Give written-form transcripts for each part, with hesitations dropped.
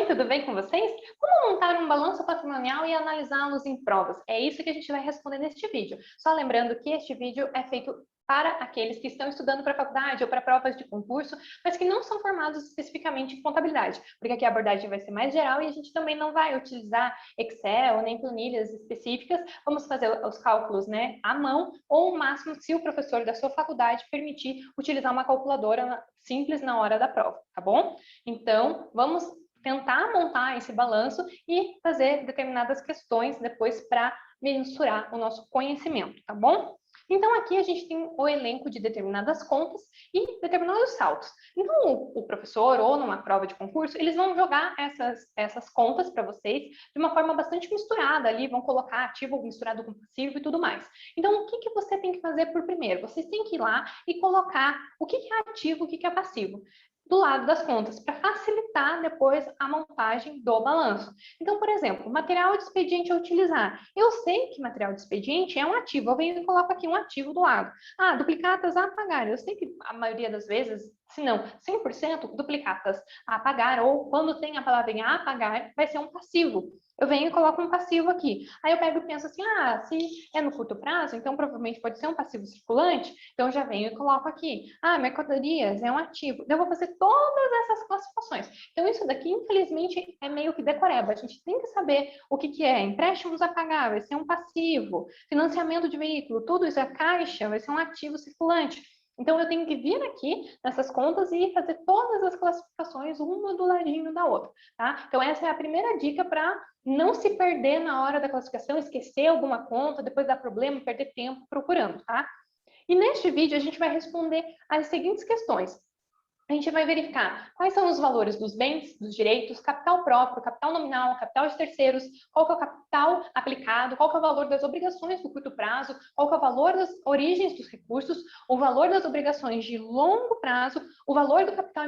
Oi, tudo bem com vocês? Como montar um balanço patrimonial e analisá-los em provas? É isso que a gente vai responder neste vídeo. Só lembrando que este vídeo é feito para aqueles que estão estudando para faculdade ou para provas de concurso, mas que não são formados especificamente em contabilidade, porque aqui a abordagem vai ser mais geral e a gente também não vai utilizar Excel nem planilhas específicas. Vamos fazer os cálculos, né, à mão, ou o máximo, se o professor da sua faculdade permitir, utilizar uma calculadora simples na hora da prova, tá bom? Então, vamos tentar montar esse balanço e fazer determinadas questões depois para mensurar o nosso conhecimento, tá bom? Então, aqui a gente tem o elenco de determinadas contas e determinados saldos. Então, o professor, ou numa prova de concurso, eles vão jogar essas contas para vocês de uma forma bastante misturada ali, vão colocar ativo misturado com passivo e tudo mais. Então, o que você tem que fazer por primeiro? Vocês têm que ir lá e colocar o que é ativo, o que é passivo do lado das contas, para facilitar depois a montagem do balanço. Então, por exemplo, material de expediente a utilizar. Eu sei que material de expediente é um ativo, eu venho e coloco aqui um ativo do lado. Ah, duplicatas a pagar. Eu sei que a maioria das vezes, se não 100%, duplicatas a pagar, ou quando tem a palavra em a pagar, vai ser um passivo. Eu venho e coloco um passivo aqui. Aí eu pego e penso assim, ah, se é no curto prazo, então provavelmente pode ser um passivo circulante, então eu já venho e coloco aqui. Ah, mercadorias é um ativo. Então eu vou fazer todas essas classificações. Então isso daqui, infelizmente, é meio que decoreba. A gente tem que saber o que é. Empréstimos a pagar, vai ser um passivo. Financiamento de veículo, tudo isso é caixa, vai ser um ativo circulante. Então, eu tenho que vir aqui nessas contas e fazer todas as classificações, uma do ladinho da outra, tá? Então, essa é a primeira dica para não se perder na hora da classificação, esquecer alguma conta, depois dar problema, perder tempo procurando, tá? E neste vídeo, a gente vai responder as seguintes questões. A gente vai verificar quais são os valores dos bens, dos direitos, capital próprio, capital nominal, capital de terceiros, qual que é o capital aplicado, qual que é o valor das obrigações do curto prazo, qual que é o valor das origens dos recursos, o valor das obrigações de longo prazo, o valor do capital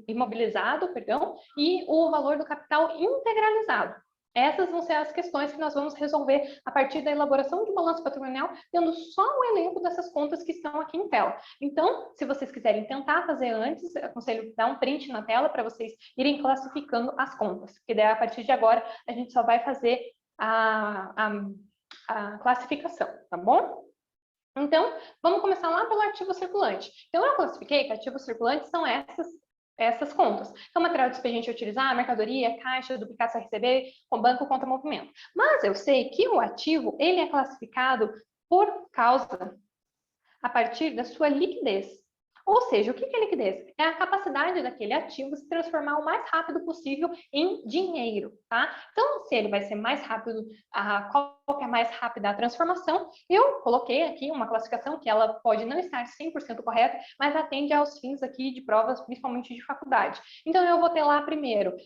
imobilizado, perdão, e o valor do capital integralizado. Essas vão ser as questões que nós vamos resolver a partir da elaboração de balanço patrimonial, tendo só o elenco dessas contas que estão aqui em tela. Então, se vocês quiserem tentar fazer antes, eu aconselho dar um print na tela para vocês irem classificando as contas, porque daí, a partir de agora, a gente só vai fazer a classificação, tá bom? Então, vamos começar lá pelo ativo circulante. Então, eu classifiquei que ativos circulantes são essas contas. Então, material de expediente a utilizar, mercadoria, caixa, duplicados a receber, com banco, conta movimento. Mas eu sei que o ativo, ele é classificado por causa, a partir da sua liquidez. Ou seja, o que é liquidez? É a capacidade daquele ativo se transformar o mais rápido possível em dinheiro, tá? Então, se ele vai ser mais rápido, qual que é mais rápida a transformação, eu coloquei aqui uma classificação que ela pode não estar 100% correta, mas atende aos fins aqui de provas, principalmente de faculdade. Então, eu vou ter lá primeiro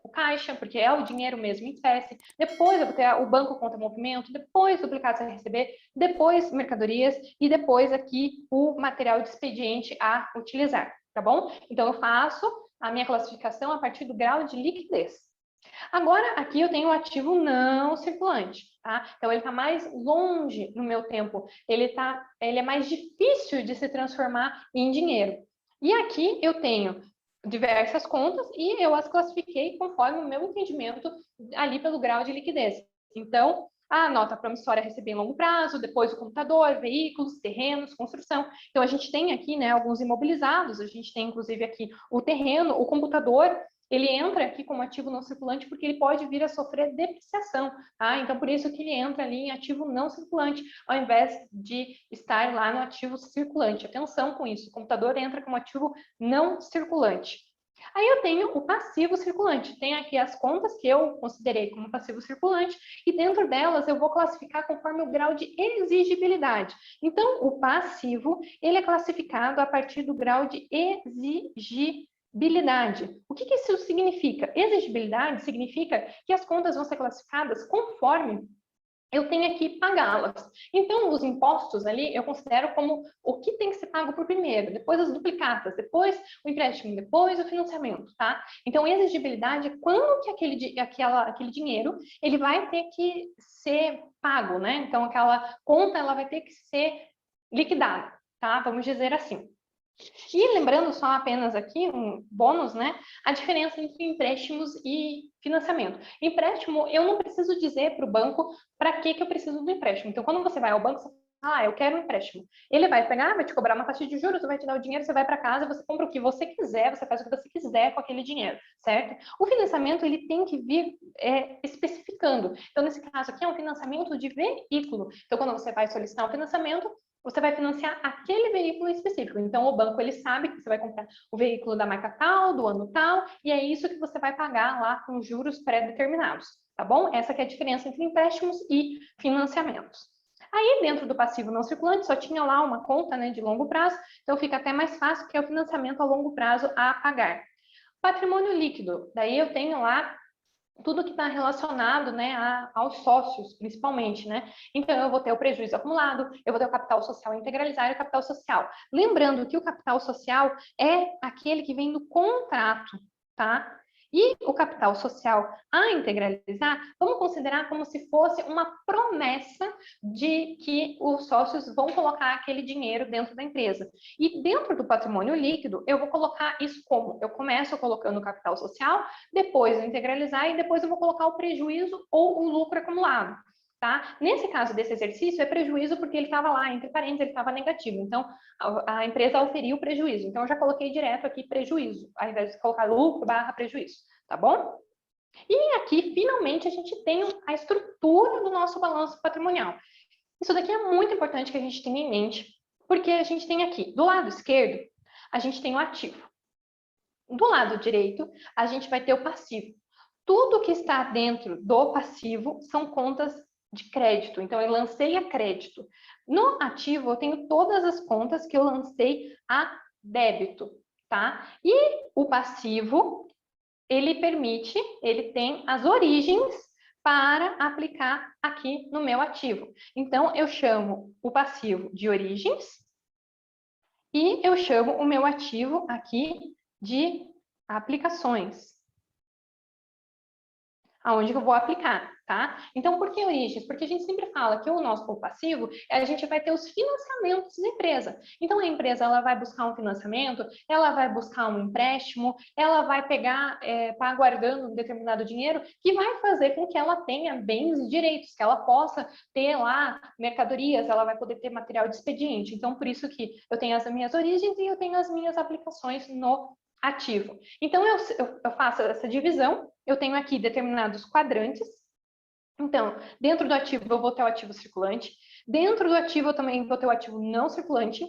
o caixa, porque é o dinheiro mesmo em espécie, depois eu vou ter o banco conta movimento, depois duplicados a receber, depois mercadorias e depois aqui o material de expediente a utilizar, tá bom? Então, eu faço a minha classificação a partir do grau de liquidez. Agora, aqui eu tenho o ativo não circulante, tá? Então, ele está mais longe no meu tempo, ele é mais difícil de se transformar em dinheiro. E aqui eu tenho diversas contas e eu as classifiquei conforme o meu entendimento ali pelo grau de liquidez. Então, a nota promissória receber em longo prazo, depois o computador, veículos, terrenos, construção. Então, a gente tem aqui, né, alguns imobilizados, a gente tem, inclusive, aqui o terreno, o computador, ele entra aqui como ativo não circulante porque ele pode vir a sofrer depreciação, tá? Então, por isso que ele entra ali em ativo não circulante, ao invés de estar lá no ativo circulante. Atenção com isso, o computador entra como ativo não circulante. Aí eu tenho o passivo circulante. Tem aqui as contas que eu considerei como passivo circulante e dentro delas eu vou classificar conforme o grau de exigibilidade. Então, o passivo, ele é classificado a partir do grau de exigibilidade. O que isso significa? Exigibilidade significa que as contas vão ser classificadas conforme eu tenho que pagá-las. Então, os impostos ali, eu considero como o que tem que ser pago por primeiro, depois as duplicatas, depois o empréstimo, depois o financiamento, tá? Então, exigibilidade é quando que aquele dinheiro, ele vai ter que ser pago, né? Então, aquela conta, ela vai ter que ser liquidada, tá? Vamos dizer assim. E lembrando só apenas aqui, um bônus, né? A diferença entre empréstimos e financiamento. Empréstimo, eu não preciso dizer para o banco para que eu preciso do empréstimo. Então, quando você vai ao banco, você fala, eu quero um empréstimo. Ele vai pegar, vai te cobrar uma taxa de juros, vai te dar o dinheiro, você vai para casa, você compra o que você quiser, você faz o que você quiser com aquele dinheiro, certo? O financiamento, ele tem que vir especificando. Então, nesse caso aqui, é um financiamento de veículo. Então, quando você vai solicitar um financiamento, você vai financiar aquele veículo específico. Então, o banco, ele sabe que você vai comprar o veículo da marca tal, do ano tal, e é isso que você vai pagar lá com juros pré-determinados, tá bom? Essa que é a diferença entre empréstimos e financiamentos. Aí, dentro do passivo não circulante, só tinha lá uma conta, né, de longo prazo, então fica até mais fácil, que é o financiamento a longo prazo a pagar. Patrimônio líquido, daí eu tenho lá tudo que está relacionado, né, aos sócios, principalmente, né? Então, eu vou ter o prejuízo acumulado, eu vou ter o capital social integralizar e o capital social. Lembrando que o capital social é aquele que vem do contrato, tá? E o capital social a integralizar, vamos considerar como se fosse uma promessa de que os sócios vão colocar aquele dinheiro dentro da empresa. E dentro do patrimônio líquido, eu vou colocar isso como? Eu começo colocando o capital social, depois eu integralizar e depois eu vou colocar o prejuízo ou o lucro acumulado. Tá? Nesse caso desse exercício, é prejuízo porque ele estava lá, entre parênteses, ele estava negativo. Então, a empresa auferiu o prejuízo. Então, eu já coloquei direto aqui prejuízo, ao invés de colocar lucro barra prejuízo, tá bom? E aqui, finalmente, a gente tem a estrutura do nosso balanço patrimonial. Isso daqui é muito importante que a gente tenha em mente, porque a gente tem aqui, do lado esquerdo, a gente tem o ativo. Do lado direito, a gente vai ter o passivo. Tudo que está dentro do passivo são contas de crédito. Então, eu lancei a crédito. No ativo, eu tenho todas as contas que eu lancei a débito, tá? E o passivo, ele permite, ele tem as origens para aplicar aqui no meu ativo. Então, eu chamo o passivo de origens e eu chamo o meu ativo aqui de aplicações, aonde eu vou aplicar, tá? Então, por que origens? Porque a gente sempre fala que o nosso passivo, a gente vai ter os financiamentos da empresa. Então, a empresa, ela vai buscar um financiamento, ela vai buscar um empréstimo, ela vai pegar, tá guardando um determinado dinheiro, que vai fazer com que ela tenha bens e direitos, que ela possa ter lá mercadorias, ela vai poder ter material de expediente. Então, por isso que eu tenho as minhas origens e eu tenho as minhas aplicações no ativo. Então, eu faço essa divisão, eu tenho aqui determinados quadrantes. Então, dentro do ativo eu vou ter o ativo circulante, dentro do ativo eu também vou ter o ativo não circulante,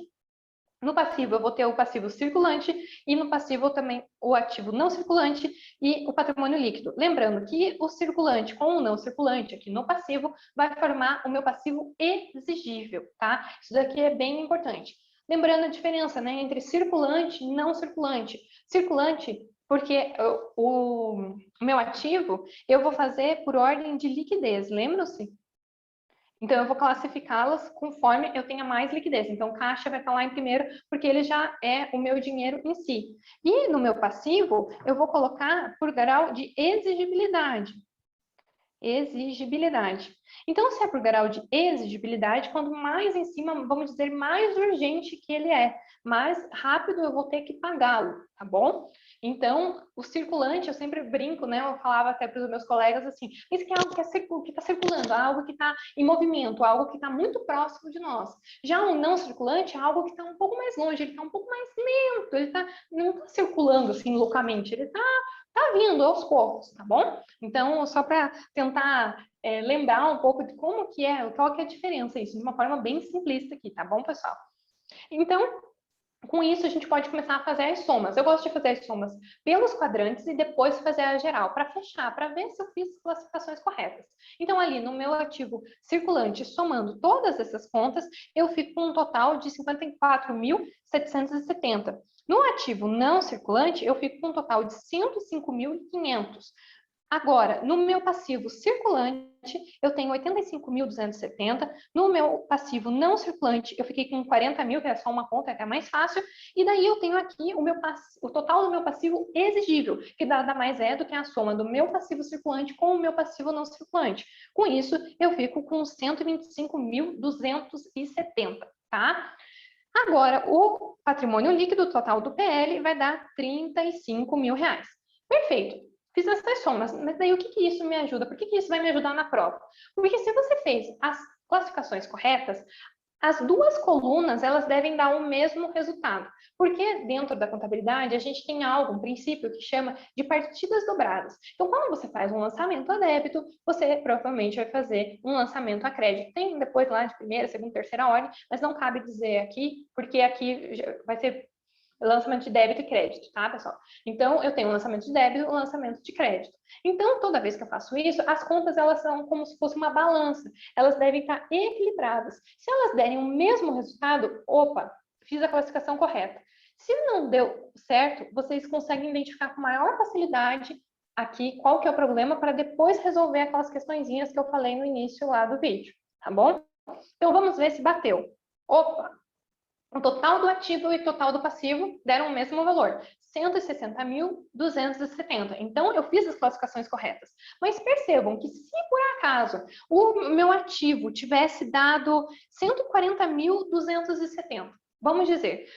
no passivo eu vou ter o passivo circulante e no passivo também o ativo não circulante e o patrimônio líquido. Lembrando que o circulante com o não circulante aqui no passivo vai formar o meu passivo exigível, tá? Isso daqui é bem importante. Lembrando a diferença, né, entre circulante e não circulante. Circulante, porque o meu ativo eu vou fazer por ordem de liquidez, lembram-se? Então, eu vou classificá-las conforme eu tenha mais liquidez. Então, caixa vai estar lá em primeiro, porque ele já é o meu dinheiro em si. E no meu passivo, eu vou colocar por grau de exigibilidade. Exigibilidade. Então, se é por grau de exigibilidade, quanto mais em cima, vamos dizer, mais urgente que ele é, mais rápido eu vou ter que pagá-lo, tá bom? Então, o circulante, eu sempre brinco, né? Eu falava até para os meus colegas assim, isso que é algo que está circulando, algo que está em movimento, algo que está muito próximo de nós. Já o não circulante é algo que está um pouco mais longe, ele está um pouco mais lento, não está circulando assim loucamente, ele está vindo aos poucos, tá bom? Então, só para tentar lembrar um pouco de como que é, qual que é a diferença isso, de uma forma bem simplista aqui, tá bom, pessoal? Então, com isso, a gente pode começar a fazer as somas. Eu gosto de fazer as somas pelos quadrantes e depois fazer a geral, para fechar, para ver se eu fiz classificações corretas. Então, ali no meu ativo circulante, somando todas essas contas, eu fico com um total de 54.770. No ativo não circulante, eu fico com um total de 105.500. Agora, no meu passivo circulante, eu tenho 85.270. No meu passivo não circulante, eu fiquei com 40 mil, que é só uma conta, é até mais fácil. E daí eu tenho aqui o total do meu passivo exigível, que nada mais é do que a soma do meu passivo circulante com o meu passivo não circulante. Com isso, eu fico com 125.270, tá? Agora, o patrimônio líquido total do PL vai dar R$ 35 mil. Perfeito. Fiz essas somas, mas daí o que isso me ajuda? Por que isso vai me ajudar na prova? Porque se você fez as classificações corretas, as duas colunas, elas devem dar o mesmo resultado. Porque dentro da contabilidade, a gente tem algo, um princípio que chama de partidas dobradas. Então, quando você faz um lançamento a débito, você provavelmente vai fazer um lançamento a crédito. Tem depois lá de primeira, segunda, terceira ordem, mas não cabe dizer aqui, porque aqui vai ser lançamento de débito e crédito, tá, pessoal? Então, eu tenho um lançamento de débito e um lançamento de crédito. Então, toda vez que eu faço isso, as contas, elas são como se fosse uma balança. Elas devem estar equilibradas. Se elas derem o mesmo resultado, opa, fiz a classificação correta. Se não deu certo, vocês conseguem identificar com maior facilidade aqui qual que é o problema para depois resolver aquelas questõezinhas que eu falei no início lá do vídeo, tá bom? Então, vamos ver se bateu. Opa, o total do ativo e o total do passivo deram o mesmo valor, 160.270. Então, eu fiz as classificações corretas. Mas percebam que se por acaso o meu ativo tivesse dado 140.270, vamos dizer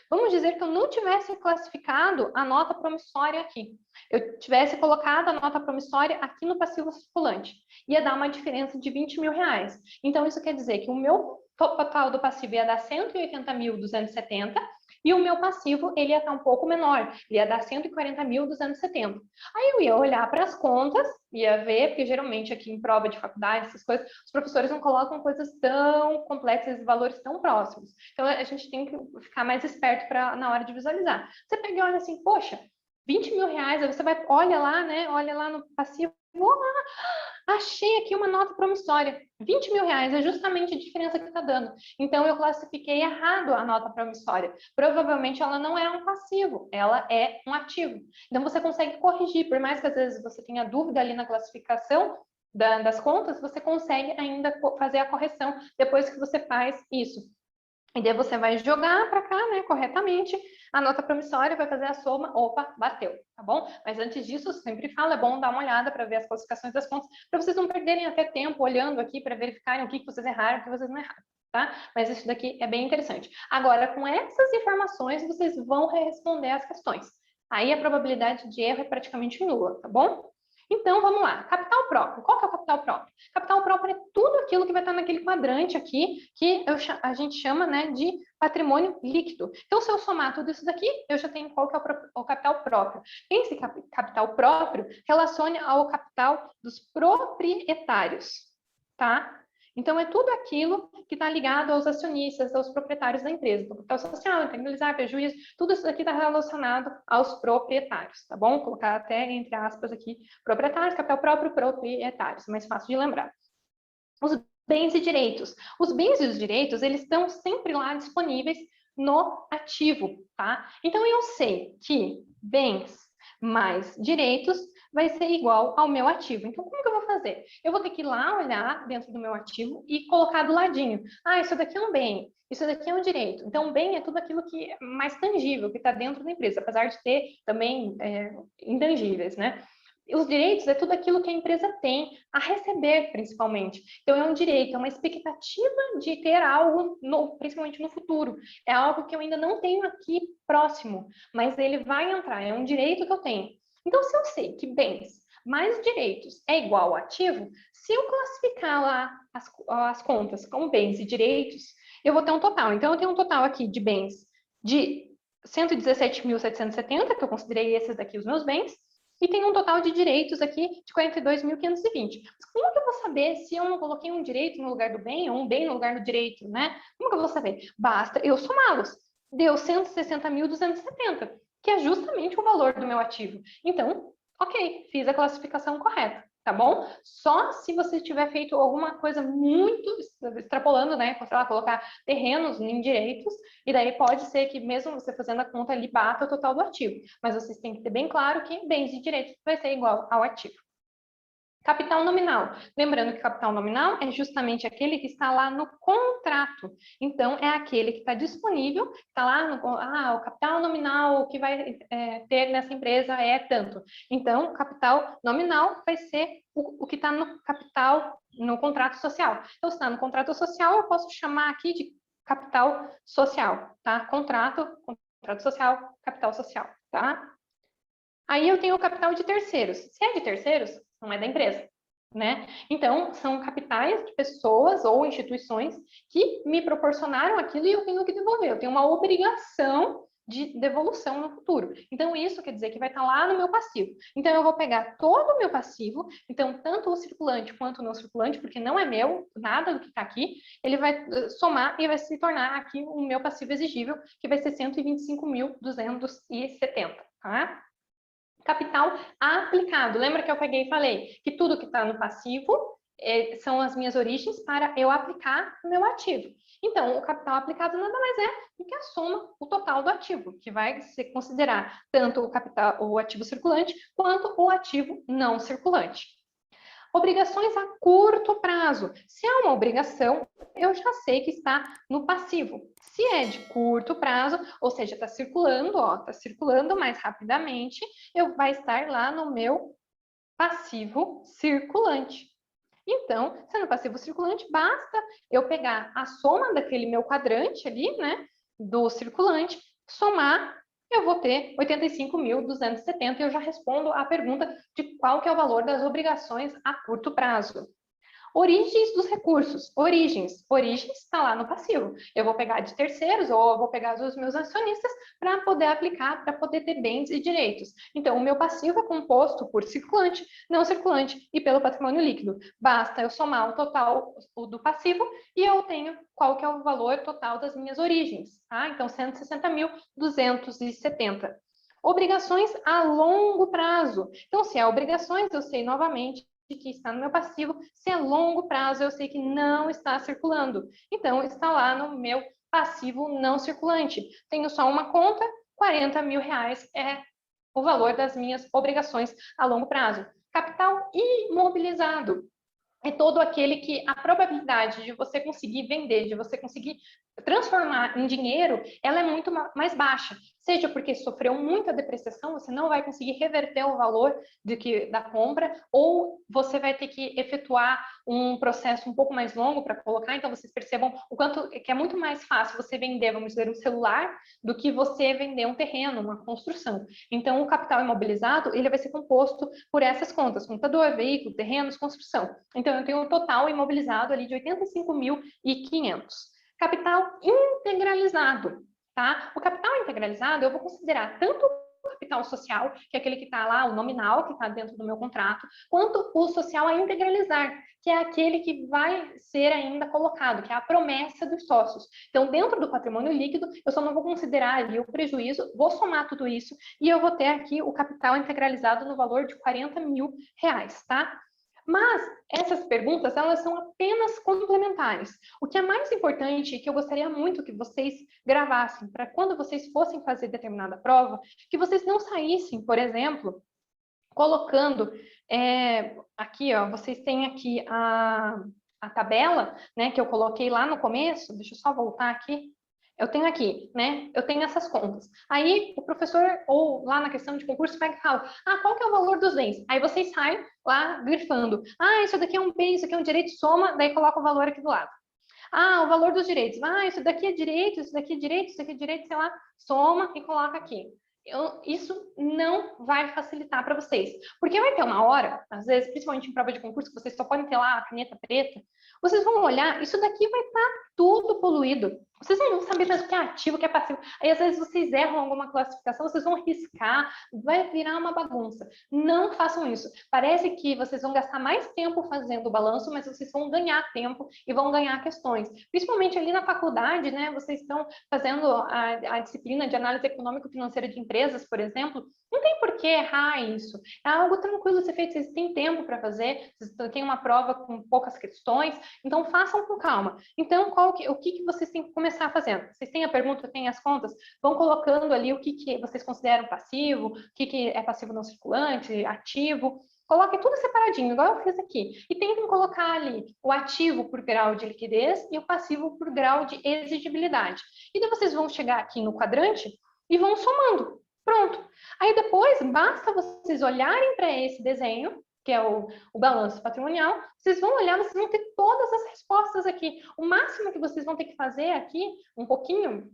que eu não tivesse classificado a nota promissória aqui. Eu tivesse colocado a nota promissória aqui no passivo circulante. Ia dar uma diferença de R$ 20 mil. Então, isso quer dizer que o meu total do passivo ia dar 180.270 e o meu passivo ele ia estar um pouco menor, ele ia dar 140.270. Aí eu ia olhar para as contas, ia ver, porque geralmente aqui em prova de faculdade, essas coisas, os professores não colocam coisas tão complexas e valores tão próximos. Então a gente tem que ficar mais esperto na hora de visualizar. Você pega e olha assim, poxa, R$ 20 mil, aí você vai, olha lá, né? Olha lá no passivo, achei aqui uma nota promissória. R$ 20 mil é justamente a diferença que está dando. Então, eu classifiquei errado a nota promissória. Provavelmente ela não é um passivo, ela é um ativo. Então, você consegue corrigir, por mais que às vezes você tenha dúvida ali na classificação das contas, você consegue ainda fazer a correção depois que você faz isso. E daí você vai jogar para cá, né, corretamente, a nota promissória, vai fazer a soma, opa, bateu, tá bom? Mas antes disso, eu sempre falo, é bom dar uma olhada para ver as classificações das contas, para vocês não perderem até tempo olhando aqui para verificarem o que vocês erraram, o que vocês não erraram, tá? Mas isso daqui é bem interessante. Agora, com essas informações, vocês vão responder as questões. Aí a probabilidade de erro é praticamente nula, tá bom? Então, vamos lá. Capital próprio. Qual que é o capital próprio? Capital próprio é tudo aquilo que vai estar naquele quadrante aqui, que a gente chama, né, de patrimônio líquido. Então, se eu somar tudo isso daqui, eu já tenho qual que é o capital próprio. Esse capital próprio relaciona ao capital dos proprietários, tá? Então, é tudo aquilo que está ligado aos acionistas, aos proprietários da empresa. Então, capital social, integralizar, prejuízo, tudo isso aqui está relacionado aos proprietários, tá bom? Vou colocar até entre aspas aqui, proprietários, capital próprio, proprietários, mais fácil de lembrar. Os bens e direitos. Os bens e os direitos, eles estão sempre lá disponíveis no ativo, tá? Então, eu sei que bens mais direitos vai ser igual ao meu ativo. Então, como que eu vou fazer? Eu vou ter que ir lá olhar dentro do meu ativo e colocar do ladinho. Ah, isso daqui é um bem, isso daqui é um direito. Então, bem é tudo aquilo que é mais tangível, que está dentro da empresa, apesar de ter também intangíveis, né? Os direitos é tudo aquilo que a empresa tem a receber, principalmente. Então, é um direito, é uma expectativa de ter algo, principalmente no futuro. É algo que eu ainda não tenho aqui próximo, mas ele vai entrar, é um direito que eu tenho. Então, se eu sei que bens mais direitos é igual ao ativo, se eu classificar lá as contas como bens e direitos, eu vou ter um total. Então, eu tenho um total aqui de bens de 117.770, que eu considerei esses daqui os meus bens, e tem um total de direitos aqui de 42.520. Mas como que eu vou saber se eu não coloquei um direito no lugar do bem ou um bem no lugar do direito, né? Como que eu vou saber? Basta eu somá-los. Deu 160.270, que é justamente o valor do meu ativo. Então, ok, fiz a classificação correta, tá bom? Só se você tiver feito alguma coisa muito extrapolando, né? Sei lá, colocar terrenos em direitos, e daí pode ser que mesmo você fazendo a conta ali bata o total do ativo. Mas vocês têm que ter bem claro que bens e direitos vai ser igual ao ativo. Capital nominal. Lembrando que capital nominal é justamente aquele que está lá no contrato. Então, é aquele que está disponível, está lá no... o capital nominal que vai ter nessa empresa é tanto. Então, capital nominal vai ser o que está no capital, no contrato social. Então, se está no contrato social, eu posso chamar aqui de capital social, tá? Contrato social, capital social, tá? Aí eu tenho o capital de terceiros. Se é de terceiros, não é da empresa, né? Então, são capitais de pessoas ou instituições que me proporcionaram aquilo e eu tenho que devolver. Eu tenho uma obrigação de devolução no futuro. Então, isso quer dizer que vai estar lá no meu passivo. Então, eu vou pegar todo o meu passivo, então, tanto o circulante quanto o não circulante, porque não é meu, nada do que está aqui, ele vai somar e vai se tornar aqui o meu passivo exigível, que vai ser 125.270, tá? Capital aplicado. Lembra que eu peguei e falei que tudo que está no passivo são as minhas origens para eu aplicar o meu ativo. Então, o capital aplicado nada mais é do que a soma, o total do ativo, que vai se considerar tanto o capital, o ativo circulante, quanto o ativo não circulante. Obrigações a curto prazo. Se é uma obrigação, eu já sei que está no passivo. Se é de curto prazo, ou seja, está circulando, ó, está circulando mais rapidamente, vai estar lá no meu passivo circulante. Então, sendo passivo circulante, basta eu pegar a soma daquele meu quadrante ali, né, do circulante, somar, eu vou ter 85.270 e eu já respondo a pergunta de qual que é o valor das obrigações a curto prazo. Origens dos recursos. Origens está lá no passivo. Eu vou pegar de terceiros ou eu vou pegar dos meus acionistas para poder aplicar, para poder ter bens e direitos. Então, o meu passivo é composto por circulante, não circulante e pelo patrimônio líquido. Basta eu somar o total do passivo e eu tenho qual que é o valor total das minhas origens. Tá? Então, 160.270. Obrigações a longo prazo. Então, se é obrigações, eu sei novamente que está no meu passivo, se é longo prazo, eu sei que não está circulando. Então, está lá no meu passivo não circulante. Tenho só uma conta, 40 mil reais é o valor das minhas obrigações a longo prazo. Capital imobilizado é todo aquele que a probabilidade de você conseguir vender, de você conseguir transformar em dinheiro, ela é muito mais baixa. Seja porque sofreu muita depreciação, você não vai conseguir reverter o valor da compra, ou você vai ter que efetuar um processo um pouco mais longo para colocar. Então, vocês percebam o quanto que é muito mais fácil você vender, vamos dizer, um celular, do que você vender um terreno, uma construção. Então, o capital imobilizado, ele vai ser composto por essas contas: computador, veículo, terrenos, construção. Então, eu tenho um total imobilizado ali de 85.500. Capital integralizado, tá? O capital integralizado eu vou considerar tanto o capital social, que é aquele que está lá, o nominal, que está dentro do meu contrato, quanto o social a integralizar, que é aquele que vai ser ainda colocado, que é a promessa dos sócios. Então, dentro do patrimônio líquido, eu só não vou considerar ali o prejuízo, vou somar tudo isso e eu vou ter aqui o capital integralizado no valor de 40 mil reais, tá? Mas essas perguntas, elas são apenas complementares. O que é mais importante e que eu gostaria muito que vocês gravassem para quando vocês fossem fazer determinada prova, que vocês não saíssem, por exemplo, colocando aqui, ó, vocês têm aqui a tabela, né, que eu coloquei lá no começo. Deixa eu só voltar aqui. Eu tenho aqui, né? Eu tenho essas contas. Aí o professor, ou lá na questão de concurso, pega e fala: ah, qual que é o valor dos bens? Aí vocês saem lá grifando: ah, isso daqui é um bem, isso aqui é um direito, soma, daí coloca o valor aqui do lado. Ah, o valor dos direitos. Ah, isso daqui é direito, isso daqui é direito, isso daqui é direito, sei lá, soma e coloca aqui. Isso não vai facilitar para vocês. Porque vai ter uma hora, às vezes, principalmente em prova de concurso, que vocês só podem ter lá a caneta preta, vocês vão olhar, isso daqui vai estar tudo poluído. Vocês não vão saber mais o que é ativo, o que é passivo. Aí, às vezes, vocês erram alguma classificação, vocês vão riscar, vai virar uma bagunça. Não façam isso. Parece que vocês vão gastar mais tempo fazendo o balanço, mas vocês vão ganhar tempo e vão ganhar questões. Principalmente ali na faculdade, né? Vocês estão fazendo a disciplina de análise econômico-financeira de empresas, por exemplo. Não tem por que errar isso. É algo tranquilo de ser feito. Vocês têm tempo para fazer, vocês têm uma prova com poucas questões, então façam com calma. Então, o que vocês têm que começar fazendo? Vocês têm a pergunta, têm as contas, vão colocando ali o que vocês consideram passivo, o que é passivo não circulante, ativo. Coloquem tudo separadinho, igual eu fiz aqui. E tentem colocar ali o ativo por grau de liquidez e o passivo por grau de exigibilidade. E daí vocês vão chegar aqui no quadrante e vão somando. Pronto. Aí depois, basta vocês olharem para esse desenho que é o balanço patrimonial, vocês vão olhar, vocês vão ter todas as respostas aqui. O máximo que vocês vão ter que fazer aqui, um pouquinho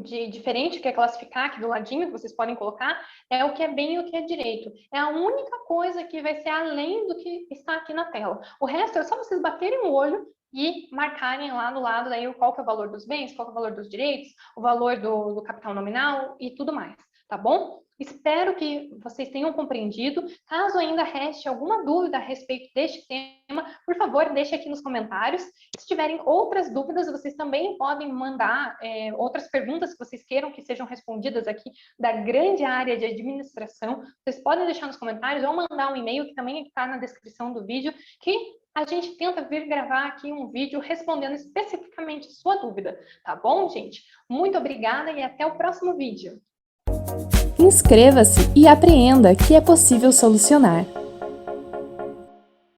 de diferente, que é classificar aqui do ladinho, que vocês podem colocar, é o que é bem e o que é direito. É a única coisa que vai ser além do que está aqui na tela. O resto é só vocês baterem o olho e marcarem lá do lado daí qual que é o valor dos bens, qual que é o valor dos direitos, o valor do capital nominal e tudo mais, tá bom? Espero que vocês tenham compreendido. Caso ainda reste alguma dúvida a respeito deste tema, por favor, deixe aqui nos comentários. Se tiverem outras dúvidas, vocês também podem mandar outras perguntas que vocês queiram que sejam respondidas aqui da grande área de administração. Vocês podem deixar nos comentários ou mandar um e-mail que também está na descrição do vídeo, que a gente tenta vir gravar aqui um vídeo respondendo especificamente a sua dúvida, tá bom, gente? Muito obrigada e até o próximo vídeo. Inscreva-se e apreenda que é possível solucionar.